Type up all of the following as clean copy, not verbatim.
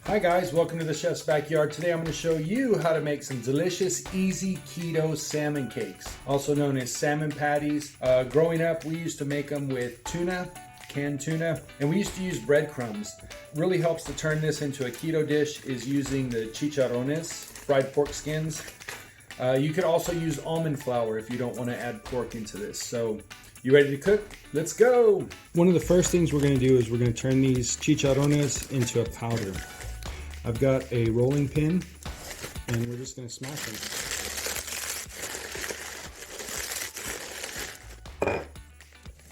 Hi guys, welcome to the Chef's Backyard. Today I'm going to show you how to make some delicious, easy keto salmon cakes, also known as salmon patties. Growing up, we used to make them with tuna, canned tuna, and we used to use breadcrumbs. Really helps to turn this into a keto dish is using the chicharrones, fried pork skins. You could also use almond flour if you don't want to add pork into this. So, you ready to cook? Let's go! One of the first things we're going to do is we're going to turn these chicharrones into a powder. I've got a rolling pin, and we're just going to smash them. I'm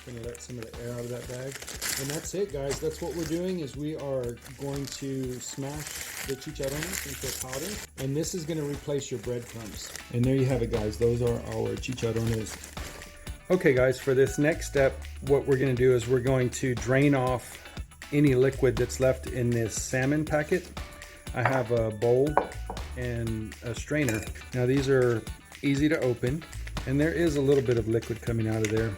going to let some of the air out of that bag. And that's it, guys. That's what we're doing is we are going to smash the chicharrones into a powder. And this is going to replace your breadcrumbs. And there you have it, guys. Those are our chicharrones. Okay, guys, for this next step, what we're going to do is we're going to drain off any liquid that's left in this salmon packet. I have a bowl and a strainer. Now these are easy to open, and there is a little bit of liquid coming out of there.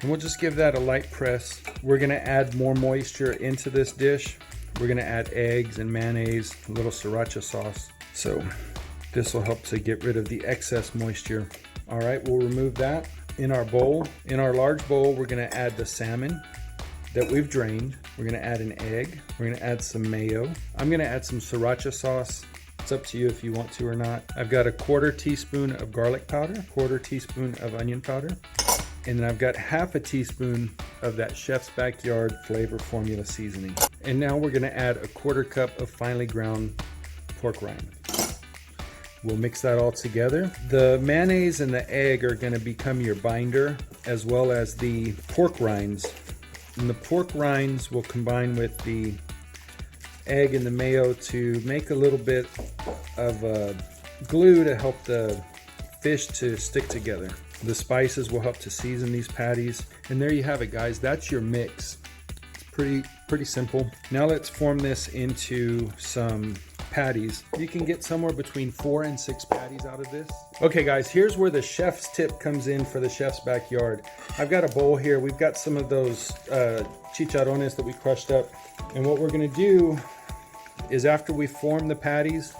And we'll just give that a light press. We're gonna add more moisture into this dish. We're gonna add eggs and mayonnaise, a little sriracha sauce. So this will help to get rid of the excess moisture. All right, we'll remove that. In our bowl, in our large bowl, we're gonna add the salmon that we've drained. We're gonna add an egg. We're gonna add some mayo. I'm gonna add some sriracha sauce. It's up to you if you want to or not. I've got a 1/4 teaspoon of garlic powder, 1/4 teaspoon of onion powder, and then I've got 1/2 teaspoon of that Chef's Backyard flavor formula seasoning. And now we're gonna add a 1/4 cup of finely ground pork rind. We'll mix that all together. The mayonnaise and the egg are gonna become your binder, as well as the pork rinds. And the pork rinds will combine with the egg and the mayo to make a little bit of a glue to help the fish to stick together. The spices will help to season these patties. And there you have it, guys. That's your mix. It's pretty simple. Now let's form this into some patties. You can get somewhere between 4 and 6 patties out of this. Okay guys, here's where the chef's tip comes in for the Chef's Backyard. I've got a bowl here. We've got some of those chicharrones that we crushed up. And what we're gonna do is after we form the patties,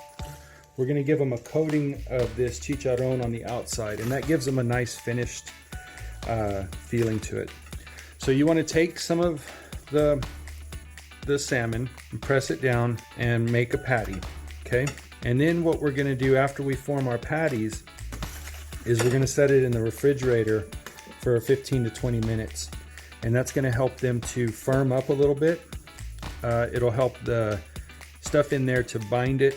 we're gonna give them a coating of this chicharron on the outside, and that gives them a nice finished feeling to it. So you wanna take some of the salmon and press it down and make a patty, okay? And then what we're gonna do after we form our patties is we're gonna set it in the refrigerator for 15 to 20 minutes. And that's gonna help them to firm up a little bit. It'll help the stuff in there to bind it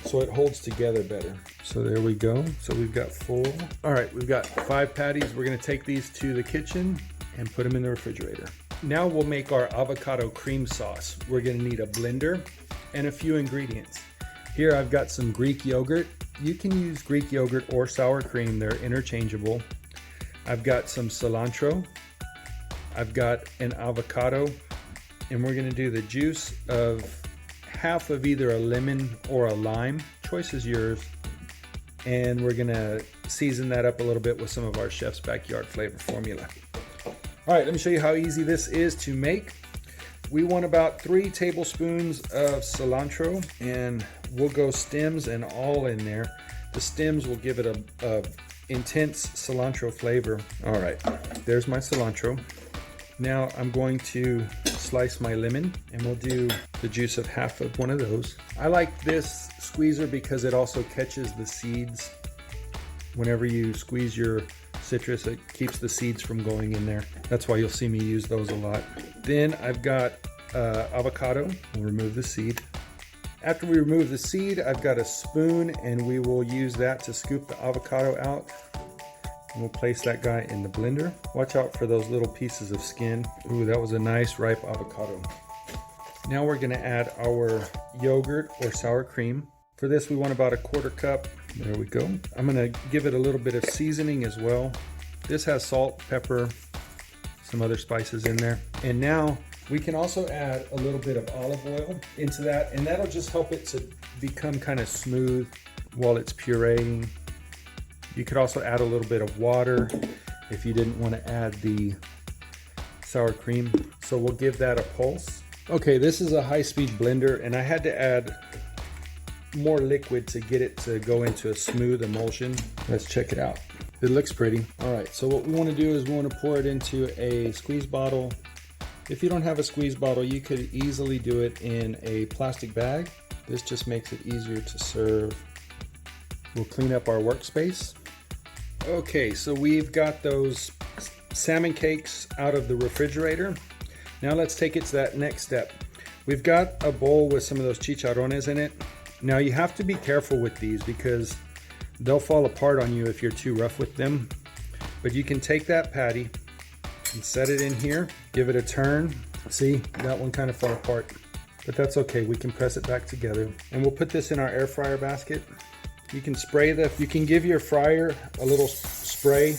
so it holds together better. So there we go. So we've got 4. All right, we've got 5 patties. We're gonna take these to the kitchen and put them in the refrigerator. Now we'll make our avocado cream sauce. We're gonna need a blender and a few ingredients. Here I've got some Greek yogurt. You can use Greek yogurt or sour cream, they're interchangeable. I've got some cilantro. I've got an avocado, and we're gonna do the juice of 1/2 of either a lemon or a lime. Choice is yours. And we're gonna season that up a little bit with some of our Chef's Backyard flavor formula. All right, let me show you how easy this is to make. We want about 3 tablespoons of cilantro, and we'll go stems and all in there. The stems will give it a intense cilantro flavor. All right, there's my cilantro. Now I'm going to slice my lemon, and we'll do the juice of 1/2 of one of those. I like this squeezer because it also catches the seeds. Whenever you squeeze your citrus, it keeps the seeds from going in there. That's why you'll see me use those a lot. Then I've got avocado. We'll remove the seed. After we remove the seed, I've got a spoon, and we will use that to scoop the avocado out. And we'll place that guy in the blender. Watch out for those little pieces of skin. Ooh, that was a nice ripe avocado. Now we're gonna add our yogurt or sour cream. For this, we want about a 1/4 cup. There we go. I'm gonna give it a little bit of seasoning as well. This has salt, pepper, some other spices in there. And now we can also add a little bit of olive oil into that, and that'll just help it to become kind of smooth while it's pureeing. You could also add a little bit of water if you didn't want to add the sour cream. So we'll give that a pulse. Okay, this is a high-speed blender, and I had to add more liquid to get it to go into a smooth emulsion. Let's check it out. It looks pretty. All right, so what we want to do is we want to pour it into a squeeze bottle. If you don't have a squeeze bottle, you could easily do it in a plastic bag. This just makes it easier to serve. We'll clean up our workspace. Okay, so we've got those salmon cakes out of the refrigerator. Now let's take it to that next step. We've got a bowl with some of those chicharrones in it. Now you have to be careful with these because they'll fall apart on you if you're too rough with them. But you can take that patty and set it in here, give it a turn. See, that one kind of fell apart, but that's okay. We can press it back together. And we'll put this in our air fryer basket. You can you can give your fryer a little spray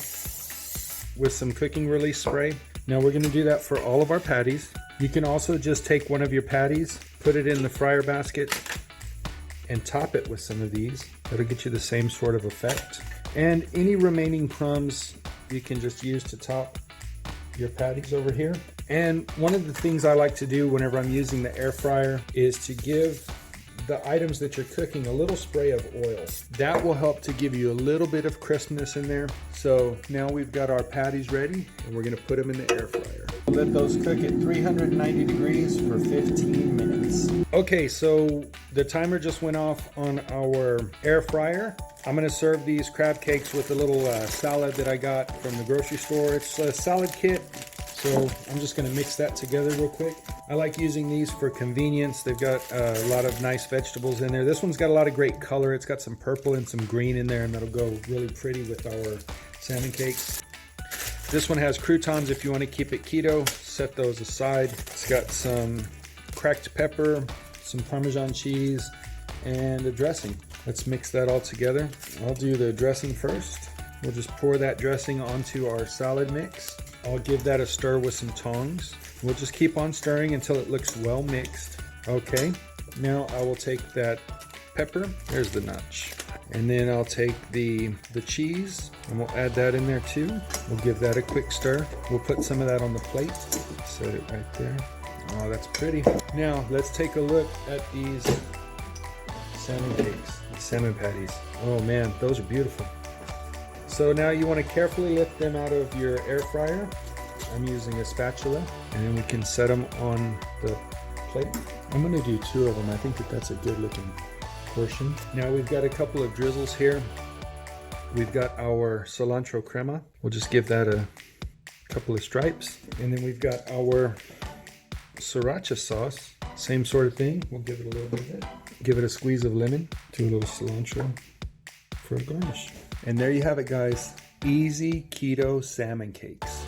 with some cooking release spray. Now we're gonna do that for all of our patties. You can also just take one of your patties, put it in the fryer basket, and top it with some of these. That'll get you the same sort of effect. And any remaining crumbs you can just use to top your patties over here. And one of the things I like to do whenever I'm using the air fryer is to give the items that you're cooking a little spray of oil. That will help to give you a little bit of crispness in there. So now we've got our patties ready and we're gonna put them in the air fryer. Let those cook at 390 degrees for 15 minutes. Okay, so the timer just went off on our air fryer. I'm gonna serve these crab cakes with a little salad that I got from the grocery store. It's a salad kit, so I'm just gonna mix that together real quick. I like using these for convenience. They've got a lot of nice vegetables in there. This one's got a lot of great color. It's got some purple and some green in there, and that'll go really pretty with our salmon cakes. This one has croutons if you want to keep it keto. Set those aside. It's got some cracked pepper, some Parmesan cheese, and a dressing. Let's mix that all together. I'll do the dressing first. We'll just pour that dressing onto our salad mix. I'll give that a stir with some tongs. We'll just keep on stirring until it looks well mixed. Okay, now I will take that pepper. There's the notch. And then I'll take the cheese and we'll add that in there too. We'll give that a quick stir. We'll put some of that on the plate. Set it right there. Oh, that's pretty. Now let's take a look at these salmon cakes, salmon patties. Oh man, those are beautiful. So now you want to carefully lift them out of your air fryer. I'm using a spatula, and then we can set them on the plate. I'm going to do 2 of them. I think that's a good looking portion. Now we've got a couple of drizzles here. We've got our cilantro crema. We'll just give that a couple of stripes. And then we've got our sriracha sauce. Same sort of thing. We'll give it a little bit of it. Give it a squeeze of lemon. Do a little cilantro for a garnish. And there you have it, guys. Easy keto salmon cakes.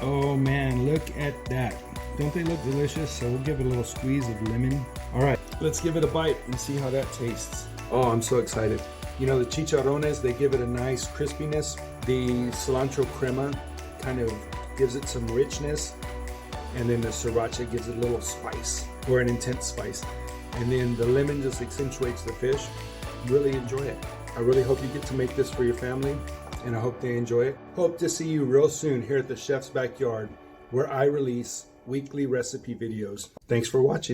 Oh man, look at that. Don't they look delicious? So we'll give it a little squeeze of lemon. All right, let's give it a bite and see how that tastes. Oh, I'm so excited. You know, the chicharrones, they give it a nice crispiness. The cilantro crema kind of gives it some richness. And then the sriracha gives it a little spice, or an intense spice. And then the lemon just accentuates the fish. Really enjoy it. I really hope you get to make this for your family, and I hope they enjoy it. Hope to see you real soon here at the Chef's Backyard, where I release weekly recipe videos. Thanks for watching.